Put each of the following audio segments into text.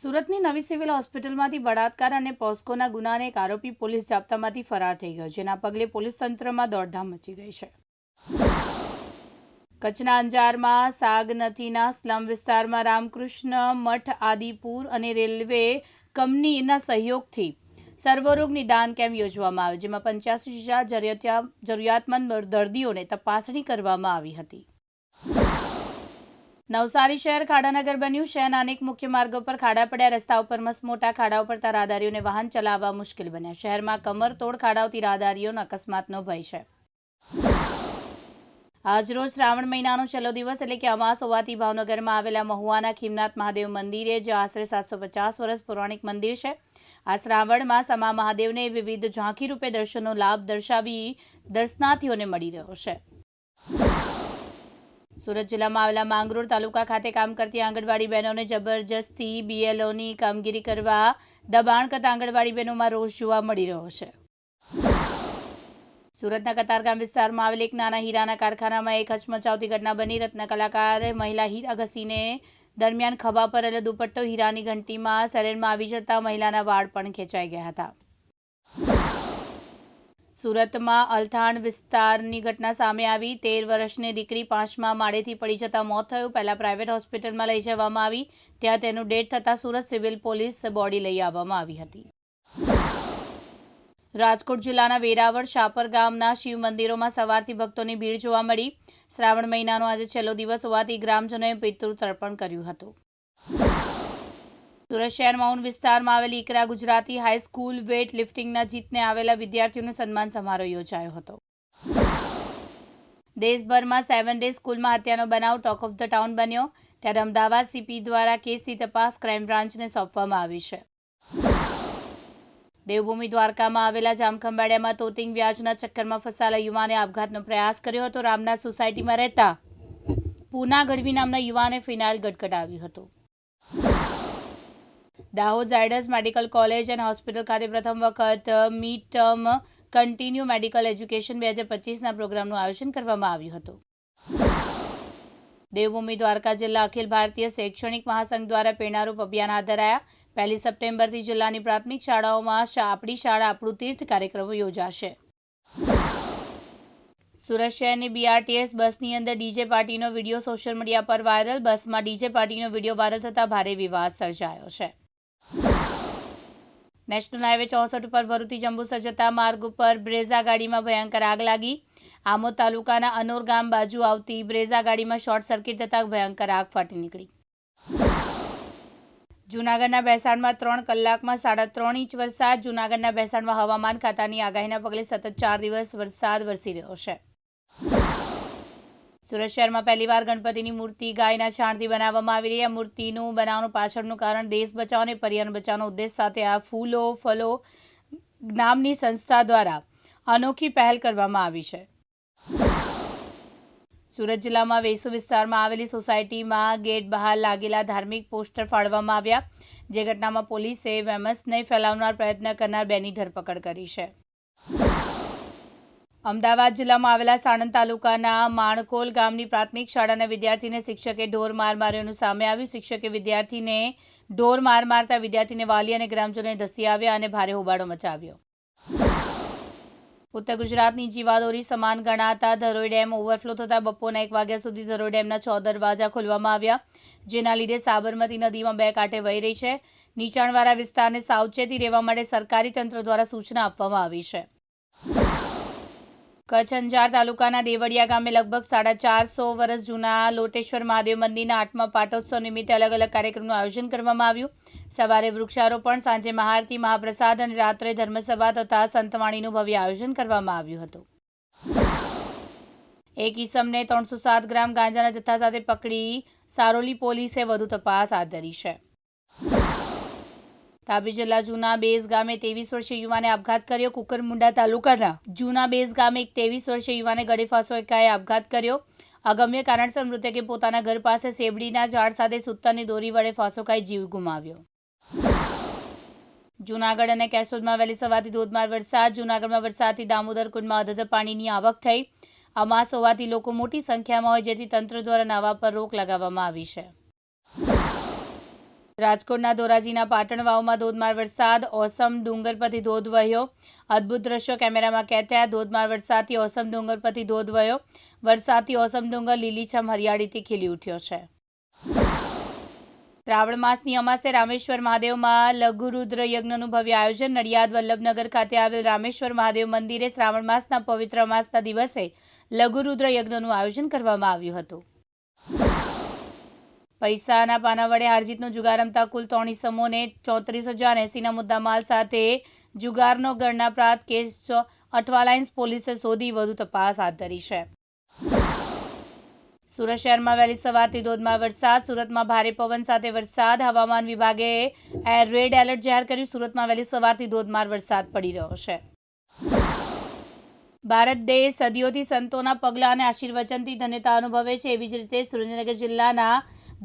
સુરતની નવી સિવિલ હોસ્પિટલમાંથી બળાત્કાર અને પોસ્કોના ગુનાને એક આરોપી પોલીસ જાપ્તામાંથી ફરાર થઈ ગયો, જેના પગલે પોલીસ તંત્રમાં દોડધામ મચી ગઈ છે. કચ્છના અંજારમાં સાગનથીના સ્લમ વિસ્તારમાં રામકૃષ્ણ મઠ આદિપુર અને રેલવે કંપનીના સહયોગથી સર્વરોગ નિદાન કેમ્પ યોજવામાં આવ્યો, જેમાં 85 જરૂરિયાતમંદ દર્દીઓને તપાસણી કરવામાં આવી હતી. નવસારી શહેર ખાડાનગર બન્યું. શહેરના અનેક મુખ્ય માર્ગો પર ખાડા પડ્યા. રસ્તાઓ પર મસ્ત મોટા ખાડાઓ પડતા રાહદારીઓને વાહન ચલાવવા મુશ્કેલ બન્યા. શહેરમાં કમરતોડ ખાડાઓથી રાહદારીઓનો અકસ્માતનો ભય છે. આજરોજ શ્રાવણ મહિનાનો છેલ્લો દિવસ એટલે કે અમાસ હોવાથી ભાવનગરમાં આવેલા મહુવાના ખીમનાથ મહાદેવ મંદિરે, જે આશરે 750 વર્ષ પૌરાણિક મંદિર છે, આ શ્રાવણ માસમાં મહાદેવને વિવિધ ઝાંખી રૂપે દર્શનનો લાભ દર્શાવી દર્શનાર્થીઓને મળી રહ્યો છે. સુરત જિલ્લામાં આવેલા માંગરોળ તાલુકા ખાતે કામ કરતી આંગણવાડી બહેનોને જબરજસ્તી બીએલઓની કામગીરી કરવા દબાણ કરતા આંગણવાડી બહેનોમાં રોષ જોવા મળી રહ્યો છે. સુરતના કતારગામ વિસ્તારમાં આવેલ એક નાના હીરાના કારખાનામાં એક હચમચાવતી ઘટના બની. રત્ન કલાકાર મહિલા હીરા ઘસીને દરમિયાન ખભા પર દુપટ્ટો હીરાની ઘંટીમાં શરીરમાં આવી જતા મહિલાના વાળ પણ ખેંચાઈ ગયા હતા. સુરતમાં અલથાણ વિસ્તારની ઘટના સામે આવી. 13 વર્ષની દીકરી 5મા માળેથી પડી જતા મોત થયું. પહેલા પ્રાઇવેટ હોસ્પિટલમાં લઈ જવામાં આવી, ત્યાં તેનું ડેથ થતાં સુરત સિવિલ પોલીસ બોડી લઈ આવવામાં આવી હતી. રાજકોટ જિલ્લાના વેરાવળ શાપર ગામના શિવ મંદિરોમાં સવારથી ભક્તોની ભીડ જોવા મળી. શ્રાવણ મહિનાનો આજે છેલ્લો દિવસ હોવાથી ગ્રામજનોએ પિતૃ તર્પણ કર્યું હતું. સુરત શહેરમાં ઉન વિસ્તારમાં આવેલી ઈકરા ગુજરાતી હાઈસ્કૂલ વેઇટ લિફ્ટિંગના જીતને આવેલા વિદ્યાર્થીઓનો સન્માન સમારોહ યોજાયો હતો. દેશભરમાં 7 ડે સ્કૂલમાં હત્યાનો બનાવ ટોક ઓફ ધ ટાઉન બન્યો, ત્યારે અમદાવાદ સીપી દ્વારા કેસની તપાસ ક્રાઇમ બ્રાન્ચને સોંપવામાં આવી છે. દેવભૂમિ દ્વારકામાં આવેલા જામખંભાળિયામાં તોતિંગ વ્યાજના ચક્કરમાં ફસાયેલા યુવાને આપઘાતનો પ્રયાસ કર્યો હતો. રામનાથ સોસાયટીમાં રહેતા પૂના ગઢવી નામના યુવાને ફિનાઇલ ગટગટાવ્યું હતું. Dahod Zydus medical college and hospital ખાતે પ્રથમ વખત mid term continue medical education 2025ના પ્રોગ્રામનું આયોજન કરવામાં આવ્યું હતું. દેવભૂમિ દ્વારકા જિલ્લા અખિલ ભારતીય શૈક્ષણિક મહાસંઘ દ્વારા પ્રેરણારૂપ અભિયાન હાથ ધરાયા. 1 સપ્ટેમ્બરથી જિલ્લાની પ્રાથમિક શાળાઓમાં આપણી શાળા આપણું તીર્થ કાર્યક્રમો યોજાશે. સુરત શહેરની બીઆરટીએસ બસની અંદર ડીજે પાર્ટીનો વિડીયો સોશિયલ મીડિયા પર વાયરલ. બસમાં ડીજે પાર્ટીનો વિડીયો વાયરલ થતાં ભારે વિવાદ સર્જાયો છે. નેશનલ હાઈવે 64 ઉપર ભરૂચથી જંબુસર જતા માર્ગ ઉપર બ્રેઝા ગાડીમાં ભયંકર આગ લાગી. આમોદ તાલુકાના અનોર ગામ બાજુ આવતી બ્રેઝા ગાડીમાં શોર્ટ સર્કિટ થતાં ભયંકર આગ ફાટી નીકળી. જૂનાગઢના ભેસાણમાં 3 કલાકમાં 3.5 ઇંચ વરસાદ. જૂનાગઢના ભેસાણમાં હવામાન ખાતાની આગાહીના પગલે સતત 4 દિવસ વરસાદ વરસી રહ્યો છે. સુરત શહેરમાં પહેલીવાર ગણપતિની મૂર્તિ ગાયના છાણથી બનાવવામાં આવી રહી. આ મૂર્તિનું બનાવવાનું પાછળનું કારણ દેશ બચાવો અને પર્યાવરણ બચાવવાનો ઉદ્દેશ સાથે આ ફૂલો ફલો નામની સંસ્થા દ્વારા અનોખી પહેલ કરવામાં આવી છે. સુરત જિલ્લામાં વેસુ વિસ્તારમાં આવેલી સોસાયટીમાં ગેટ બહાર લાગેલા ધાર્મિક પોસ્ટર ફાડવામાં આવ્યા, જે ઘટનામાં પોલીસે વેમસને ફેલાવનાર પ્રયત્ન કરનાર 2ની ધરપકડ કરી છે. અમદાવાદ જિલ્લામાં આવેલા સાણંદ તાલુકાના માણકોલ ગામની પ્રાથમિક શાળાના વિદ્યાર્થીને શિક્ષકે ઢોર માર માર્યાનું સામે આવ્યું. શિક્ષકે વિદ્યાર્થીને ઢોર માર મારતા વિદ્યાર્થીને વાલી અને ગ્રામજનોએ ધસી આવ્યા અને ભારે હોબાળો મચાવ્યો. ઉત્તર ગુજરાતની જીવાદોરી સમાન ગણાતા ધરોઈ ડેમ ઓવરફ્લો થતાં બપોરના 1 વાગ્યા સુધી ધરોઈ ડેમના 6 દરવાજા ખોલવામાં આવ્યા, જેના લીધે સાબરમતી નદીમાં 2 કાંઠે વહી રહી છે. નીચાણવાળા વિસ્તારને સાવચેતી રહેવા માટે સરકારી તંત્ર દ્વારા સૂચના આપવામાં આવી છે. કચ્છ અંજાર તાલુકાના દેવળિયા ગામે લગભગ 450 વર્ષ જૂના લોટેશ્વર મહાદેવ મંદિરના 8મા પાટોત્સવ નિમિત્તે અલગ અલગ કાર્યક્રમનું આયોજન કરવામાં આવ્યું. સવારે વૃક્ષારોપણ, સાંજે મહાઆરતી, મહાપ્રસાદ અને રાત્રે ધર્મસભા તથા સંતવાણીનું ભવ્ય આયોજન કરવામાં આવ્યું હતું. એક ઈસમને 307 ગ્રામ ગાંજાના જથ્થા સાથે પકડી સારોલી પોલીસે વધુ તપાસ હાથ ધરી છે. તાપી જિલ્લા જૂના બેઝ ગામે 23 વર્ષીય યુવાને આપઘાત કર્યો. કુકરમુંડા તાલુકાના જૂના બેઝ ગામે એક 23 વર્ષીય યુવાને ગળે ફાંસો ખાઈ આપઘાત કર્યો. અગમ્ય કારણસર મૃતકે પોતાના ઘર પાસે શેરડીના ઝાડ સાથે સૂતરની દોરી વડે ફાંસો ખાઈ જીવ ગુમાવ્યો. જૂનાગઢ અને કેશોદમાં વહેલી સવારથી ધોધમાર વરસાદ. જૂનાગઢમાં વરસાદથી દામોદર કુંડમાં અધધ પાણીની આવક થઈ. અમાસ હોવાથી લોકો મોટી સંખ્યામાં હોય, જેથી તંત્ર દ્વારા નાહવા પર રોક લગાવવામાં આવી છે. રાજકોટના ધોરાજીના પાટણ વાવમાં ધોધમાર વરસાદ, ઓસમ ડુંગર પરથી ધોધ વહ્યો. અદ્ભુત દ્રશ્યો કેમેરામાં કેદ થયા. ધોધમાર વરસાદથી ઓસમ ડુંગર પરથી ધોધ વહ્યો. વરસાદથી ઓસમ ડુંગર લીલીછમ હરિયાળીથી ખીલી ઉઠ્યો છે. શ્રાવણ માસની અમાસે રામેશ્વર મહાદેવમાં લઘુરુદ્ર યજ્ઞનું ભવ્ય આયોજન. નડિયાદ વલ્લભનગર ખાતે આવેલ રામેશ્વર મહાદેવ મંદિરે શ્રાવણ માસના પવિત્ર અમાસના દિવસે લઘુરુદ્ર યજ્ઞનું આયોજન કરવામાં આવ્યું હતું. પૈસાના પાના વડે હારજીતનો જુગાર રમતા કુલ 3 ઇસમોને 34,080ના મુદ્દામાલ સાથે જુગારનો ગણનાપ્રાપ્ત કેસ અઠવા લાઇન્સ પોલીસે શોધી વધુ તપાસ હાથ ધરી છે. સુરત શહેરમાં વહેલી સવારથી ધોધમાર વરસાદ. સુરતમાં ભારે પવન સાથે વરસાદ. હવામાન વિભાગે રેડ એલર્ટ જાહેર કર્યું. સુરતમાં વહેલી સવારથી ધોધમાર વરસાદ પડી રહ્યો છે. ભારત દેશ સદીઓથી સંતોના પગલાં અને આશીર્વચનથી ધન્યતા અનુભવે છે. એવી જ રીતે સુરેન્દ્રનગર જિલ્લાના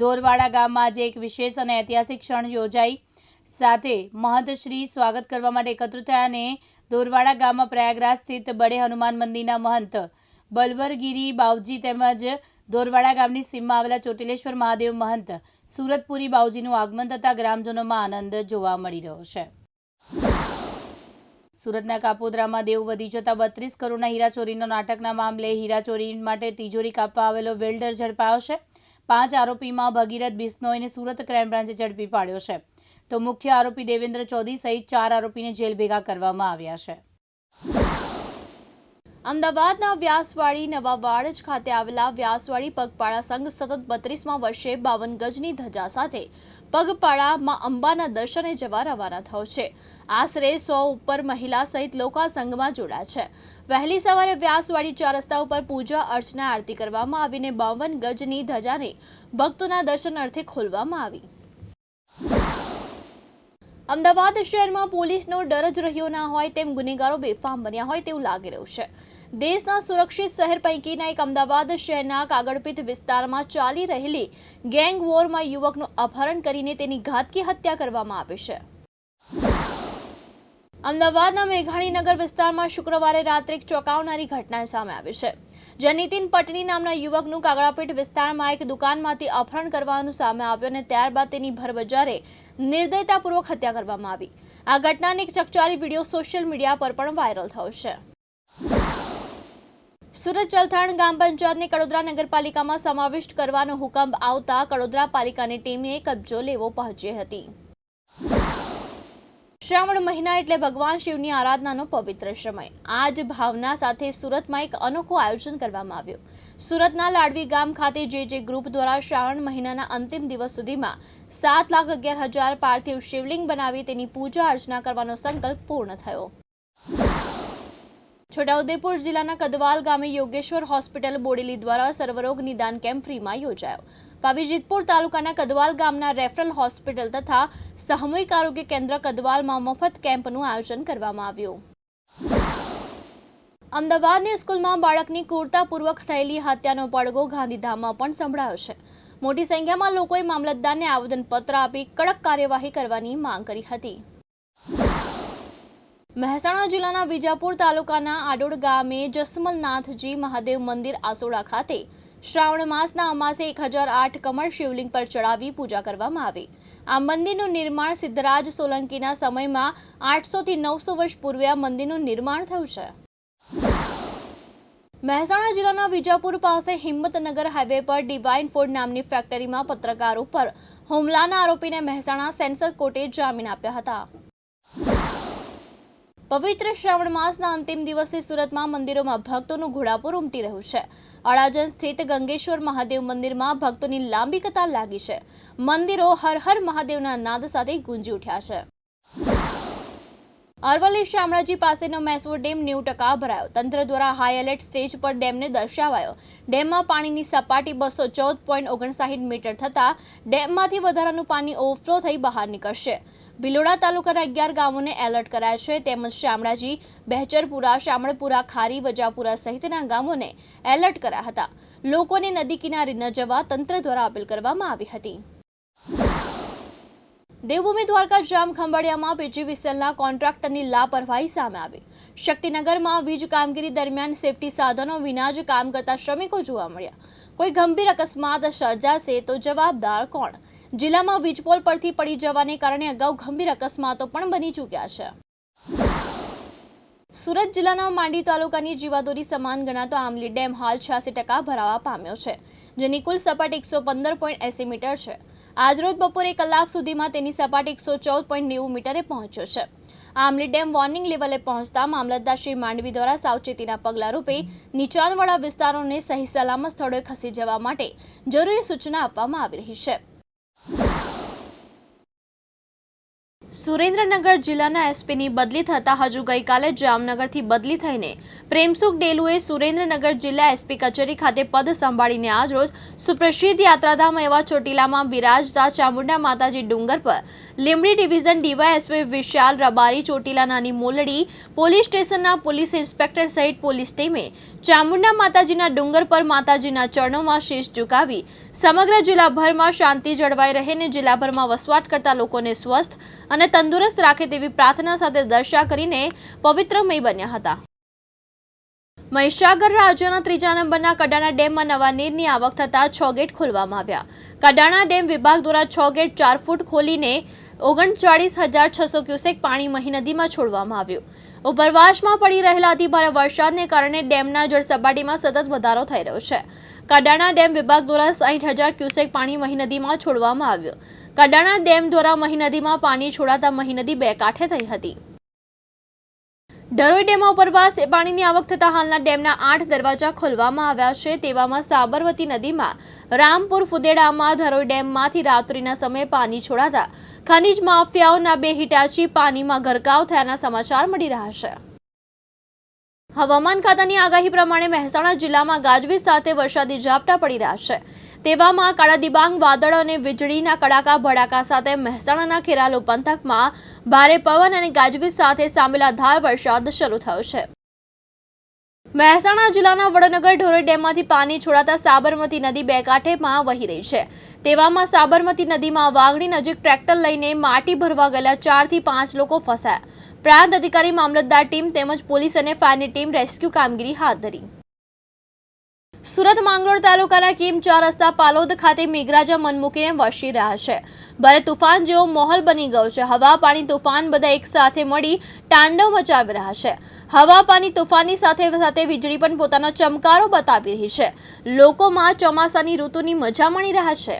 દોરવાડા ગામમાં આજે એક વિશેષ અને ઐતિહાસિક ક્ષણ યોજાઈ. સાથે મહંતશ્રી સ્વાગત કરવા માટે એકત્રિત થયા અને દોરવાડા ગામમાં પ્રયાગરાજ સ્થિત બડે હનુમાન મંદિરના મહંત બલવરગીરી બાવજી તેમજ દોરવાડા ગામની સીમમાં આવેલા ચોટીલેશ્વર મહાદેવ મહંત સુરતપુરી બાવજીનું આગમન થતાં ગ્રામજનોમાં આનંદ જોવા મળી રહ્યો છે. સુરતના કાપોદ્રામાં દેવું વધી જતા 32 કરોડના હીરાચોરીનો નાટકના મામલે હીરાચોરી માટે તિજોરી કાપવા આવેલો વેલ્ડર ઝડપાયો છે. 5 આરોપીમાં ભગીરથ બિશ્નોઈને સુરત ક્રાઇમ બ્રાન્ચે ઝડપી પાડ્યો છે. તો મુખ્ય આરોપી દેવેન્દ્ર ચૌધરી સહિત 4 આરોપીને જેલ ભેગા કરવામાં આવ્યા છે. અમદાવાદના વ્યાસવાડી નવા વાડજ ખાતે આવેલા વ્યાસવાડી પગપાળા સંઘ સતત 32મા વર્ષે 52 ગજની ધજા સાથે પગપાળા માં અંબાના દર્શને જવા રવાના થયો છે. આશરે 100 ઉપર મહિલા સહિત લોકો આ સંઘમાં જોડાયા છે. વહેલી સવારે વ્યાસવાડી 4 રસ્તા ઉપર પૂજા અર્ચના આરતી કરવામાં આવીને 52 ગજની ધજાને ભક્તોના દર્શન અર્થે ખોલવામાં આવી. અમદાવાદ શહેરમાં પોલીસનો ડર જ રહ્યો ના હોય તેમ ગુનેગારો બેફામ બન્યા હોય તેવું લાગી રહ્યું છે. દેશના સુરક્ષિત શહેર પૈકીના એક અમદાવાદ શહેરના કાગળપીઠ વિસ્તારમાં ચાલી રહેલી ગેંગ વોરમાં યુવકનું અપહરણ કરીને તેની ઘાતકી હત્યા કરવામાં આવી છે. અમદાવાદના મેઘાણીનગર વિસ્તારમાં શુક્રવારે રાત્રે એક ચોંકાવનારી ઘટના સામે આવી છે. જ્યાં નીતિન પટણી નામના યુવકનું કાગળાપીઠ વિસ્તારમાં એક દુકાનમાંથી અપહરણ કરવાનું સામે આવ્યું અને ત્યારબાદ તેની ભરબજારે નિર્દયતાપૂર્વક હત્યા કરવામાં આવી. આ ઘટનાની એક ચકચારી વિડીયો સોશિયલ મીડિયા પર પણ વાયરલ થયો છે. સુરત ચલથાણ ગ્રામ પંચાયતને કડોદરા નગરપાલિકામાં સમાવિષ્ટ કરવાનો હુકમ આવતા કડોદરા પાલિકાની ટીમે કબજો લેવો પહોંચી હતી. શ્રાવણ મહિના એટલે ભગવાન શિવની આરાધનાનો પવિત્ર સમય. આ જ ભાવના સાથે સુરતમાં એક અનોખું આયોજન કરવામાં આવ્યું. સુરતના લાડવી ગામ ખાતે જે ગ્રુપ દ્વારા શ્રાવણ મહિનાના અંતિમ દિવસ સુધીમાં 7,11,000 પાર્થિવ શિવલિંગ બનાવી તેની પૂજા અર્ચના કરવાનો સંકલ્પ પૂર્ણ થયો. છોટાઉદેપુર જિલ્લાના કદવાલ ગામે યોગેશ્વર હોસ્પિટલ બોડેલી દ્વારા સર્વરોગ નિદાન કેમ્પ ફ્રીમાં યોજાયો. પાવીજેતપુર તાલુકાના કદવાલ ગામના રેફરલ હોસ્પિટલ તથા સામૂહિક આરોગ્ય કેન્દ્ર કદવાલમાં મફત કેમ્પનું આયોજન કરવામાં આવ્યું. અમદાવાદની સ્કૂલમાં બાળકની ક્રૂરતાપૂર્વક થયેલી હત્યાનો પડઘો ગાંધીધામમાં પણ સંભળાયો છે. મોટી સંખ્યામાં લોકોએ મામલતદારને આવેદનપત્ર આપી કડક કાર્યવાહી કરવાની માંગ કરી હતી. મહેસાણા જિલ્લાના વિજાપુર તાલુકાના આડોડ ગામે જસમલનાથજી મહાદેવ મંદિર આસોડા ખાતે શ્રાવણ માસના અમાસે 1008 કમળ શિવલિંગ પર ચડાવી પૂજા કરવામાં આવી. આ મંદિરનું નિર્માણ સિદ્ધરાજ સોલંકીના સમયમાં 800 થી 900 વર્ષ પૂર્વે આ મંદિરનું નિર્માણ થયું છે. મહેસાણા જિલ્લાના વિજાપુર પાસે હિંમતનગર હાઈવે પર ડિવાઇન ફૂડ નામની ફેક્ટરીમાં પત્રકાર ઉપર હુમલાના આરોપીને મહેસાણા સેન્સર કોર્ટે જામીન આપ્યા હતા. પવિત્ર શ્રાવણ માસના અંતિમ દિવસે સુરતમાં મંદિરોમાં ભક્તોનું ઘોડાપુર ઉમટી રહ્યું છે. અડાજણ સ્થિત ગંગેશ્વર મહાદેવ મંદિરમાં ભક્તોની લાંબી કતાર લાગી છે. મંદિરો હર હર મહાદેવના નાદ સાથે ગુંજી ઉઠ્યા છે. અરવલ્લી શામળાજી પાસેનો મેસૂર ડેમ 90% ભરાયો. તંત્ર દ્વારા હાઈ એલર્ટ સ્ટેજ પર ડેમને દર્શાવાયો. ડેમમાં પાણીની સપાટી 214.59 મીટર થતાં ડેમમાંથી વધારાનું પાણી ઓવરફ્લો થઈ બહાર નીકળશે. ભિલોડા તાલુકાના 11 ગામોને એલર્ટ કરાયા છે. તેમજ શામળાજી, બહેચરપુરા, શામળપુરા, ખારી, વજાપુરા સહિતના ગામોને એલર્ટ કરાયા હતા. લોકોને નદી કિનારે ન જવા તંત્ર દ્વારા અપીલ કરવામાં આવી હતી. દેવભૂમિ દ્વારકા જામ ખંભાળિયામાં પીજીવીસીએલના કોન્ટ્રાક્ટરની લાપરવાહી સામે આવી. શક્તિનગરમાં વીજ કામગીરી દરમિયાન સેફટી સાધનો વિના જ કામ કરતા શ્રમિકો જોવા મળ્યા. કોઈ ગંભીર અકસ્માત સર્જાશે તો જવાબદાર કોણ? જિલ્લામાં વીજપોલ પરથી પડી જવાને કારણે અગાઉ ગંભીર અકસ્માતો પણ બની ચૂક્યા છે. સુરત જિલ્લાના માંડવી તાલુકાની જીવાદોરી સમાન ગણાતો આમલી ડેમ હાલ 86% ભરાવા પામ્યો છે, જેની કુલ સપાટી 115.80 મીટર છે. આજરોજ બપોરે કલાક સુધીમાં તેની સપાટી 114.90 મીટરે પહોંચ્યો છે. આમલી ડેમ વોર્નિંગ લેવલે પહોંચતા મામલતદાર શ્રી માંડવી દ્વારા સાવચેતીના પગલા રૂપે નીચાણવાળા વિસ્તારોને સહી સલામત સ્થળોએ ખસી જવા માટે જરૂરી સૂચના આપવામાં આવી રહી છે. સુરેન્દ્રનગર જિલ્લાના એસપીની બદલી થતાં હજુ ગઈકાલે જામનગરથી બદલી થઈને પ્રેમસુખ ડેલુએ સુરેન્દ્રનગર જિલ્લા એસપી કચેરી ખાતે પદ સંભાળીને આજરોજ સુપ્રસિદ્ધ યાત્રાધામ એવા ચોટીલામાં બિરાજતા ચામુંડા માતાજી ડુંગર પર લીંબડી ડિવિઝન ડીવાયએસપી વિશાલ રબારી, ચોટીલા નાની મોલડી પોલીસ સ્ટેશનના પોલીસ ઇન્સ્પેક્ટર સહિત પોલીસ ટીમે ચામુંડા માતાજીના ડુંગર પર માતાજીના ચરણોમાં શીશ ઝુકાવી સમગ્ર જિલ્લાભરમાં શાંતિ જળવાઈ રહે અને જિલ્લાભરમાં વસવાટ કરતા લોકોને સ્વસ્થ અને તંદુરસ્ત રાખે તેવી પ્રાર્થના સાથે દર્શા કરીને પવિત્રમય બન્યા હતા. મહીસાગર રાજ્યના 3જા નંબરના કડાણા ડેમમાં નવા નીરની આવક થતાં 6 ગેટ ખોલવામાં આવ્યા. કડાણા ડેમ વિભાગ દ્વારા 6 ગેટ 4 ફૂટ ખોલીને 39,600 ક્યુસેક પાણી મહી નદીમાં છોડવામાં આવ્યું. ઉપરવાસમાં પડી રહેલા અતિભારે વરસાદને કારણે ડેમના જળસપાટીમાં સતત વધારો થઈ રહ્યો છે. કડાણા ડેમ વિભાગ દ્વારા 60,000 ક્યુસેક પાણી મહી નદીમાં છોડવામાં આવ્યું. કડાણા ડેમ દ્વારા મહી નદીમાં પાણી છોડાતા મહી નદી બે કાંઠે થઈ હતી. ડરોઈ ડેમમાં ઉપરવાસ પાણીની આવક થતાં હાલના ડેમના 8 દરવાજા ખોલવામાં આવ્યા છે. તેવામાં સાબરમતી નદીમાં રામપુર ફુદેડામાં ધરોઈ ડેમમાંથી રાત્રિના સમયે પાણી છોડાતા ખનીજ માફિયાઓના 2 હિટાચી પાણીમાં ગરકાવ થયાના સમાચાર મળી રહ્યા છે. હવામાન ખાતાની આગાહી પ્રમાણે મહેસાણા જિલ્લામાં ગાજવીજ સાથે વરસાદી ઝાપટા પડી રહ્યા છે. તેવામાં કાળા ડિબાંગ વાદળ અને વીજળીના કડાકા ભડાકા સાથે મહેસાણાના ખેરાલુ પંથકમાં ભારે પવન અને ગાજવીજ સાથે સામેલાધાર વરસાદ શરૂ થયો છે. મહેસાણા જિલ્લાના વડનગર ઢોરોઈ ડેમમાંથી પાણી છોડાતા સાબરમતી નદી બે કાંઠેમાં વહી રહી છે. તેવામાં સાબરમતી નદીમાં વાગડી નજીક ટ્રેક્ટર લઈને માટી ભરવા ગયેલા 4 થી 5 લોકો ફસાયા. પ્રાંત અધિકારી, મામલતદાર ટીમ તેમજ પોલીસ અને ફાયરની ટીમ રેસ્ક્યુ કામગીરી હાથ ધરી. સુરત માંગરોળ તાલુકાના કીમ 4 રસ્તા પાલોદ ખાતે મેઘરાજા મન મૂકીને વરસી રહ્યા છે. ભારે તુફાન જેવો માહોલ બની ગયો છે. હવા પાણી તોફાન બધા એક સાથે મળી તાંડવ મચાવી રહ્યા છે. હવા પાણી તોફાનની સાથે સાથે વીજળી પણ પોતાનો ચમકારો બતાવી રહી છે. લોકોમાં ચોમાસાની ઋતુની મજા માણી રહ્યા છે.